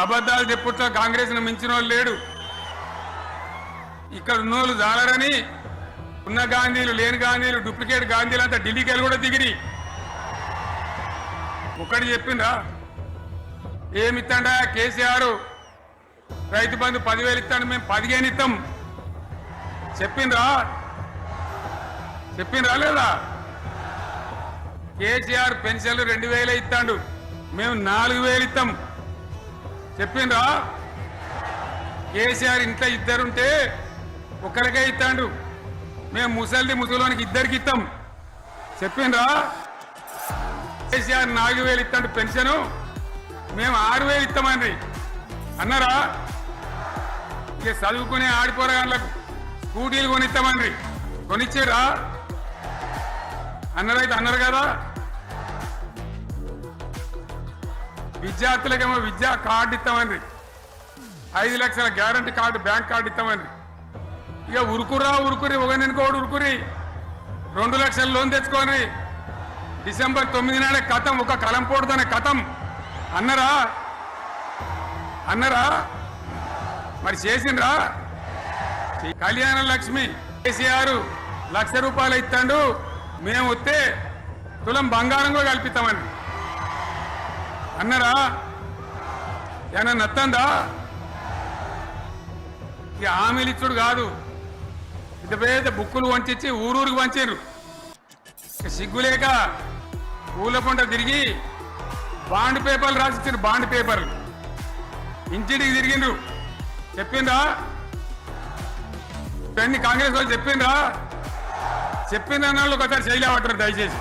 అబద్ధాలు చెప్పుట్లో కాంగ్రెస్ ను మించిన వాళ్ళు లేడు. ఇక్కడ ఉన్నోళ్ళు జాలరని ఉన్న గాంధీలు లేని గాంధీలు డూప్లికేట్ గాంధీలు అంతా ఢిల్లీకి వెళ్ళి కూడా దిగిరి. ఒక్కటి చెప్పిండ్రా ఏమిత్తాడా కేసీఆర్ రైతు బంధు 10,000 ఇస్తాను, మేము 15 ఇస్తాం చెప్పిండ్రా లేదా? కేసీఆర్ పెన్షన్లు 2,000 ఇస్తాడు, మేము 4,000 ఇస్తాం చెప్పిండ్రా? కేసీఆర్ ఇంట్లో ఇద్దరుంటే ఒక్కరికే ఇస్తాడు, మేము ముసలోనికి ఇద్దరికి ఇస్తాం చెప్పిండ్రా? కేసీఆర్ 4,000 ఇస్తాడు పెన్షను, మేము 6,000 ఇస్తామండి అన్నారా? ఇక చదువుకునే ఆడిపోరగాళ్ళకు స్కూటీలు కొనిస్తామండి, కొనిచ్చారా? అన్నారైతే అన్నారు కదా. విద్యార్థులకేమో విద్యా కార్డు ఇస్తామండి, 5 లక్షల గ్యారంటీ కార్డు బ్యాంక్ కార్డు ఇస్తామండి. ఇక ఉరుకురి ఒకరినికోడు ఉరుకురి 2 లక్షల లోన్ తెచ్చుకొని డిసెంబర్ 9 నాడే కథం, ఒక కలంపోడుతోనే కథం అన్నారా? మరి చేసిండ్రా? కళ్యాణ లక్ష్మి కేసీఆర్ ₹1,00,000 ఇస్తాడు, మేము వస్తే తులం బంగారం కూడా కల్పిస్తామండి అన్నారా? ఏమన్నా నత్తందా? ఇక హామీలు ఇచ్చుడు కాదు, ఇంత పేద బుక్కులు వంచి ఊరూరికి వంచారు. సిగ్గులేక ఊళ్ళ పంట తిరిగి బాండ్ పేపర్లు రాసిచ్చారు, బాండ్ పేపర్లు ఇంటింటికి తిరిగిండ్రు. చెప్పిండ్రా? కాంగ్రెస్ వాళ్ళు చెప్పిండ్రా? చెప్పిన వాళ్ళు ఒకసారి శైలి పట్టరు దయచేసి.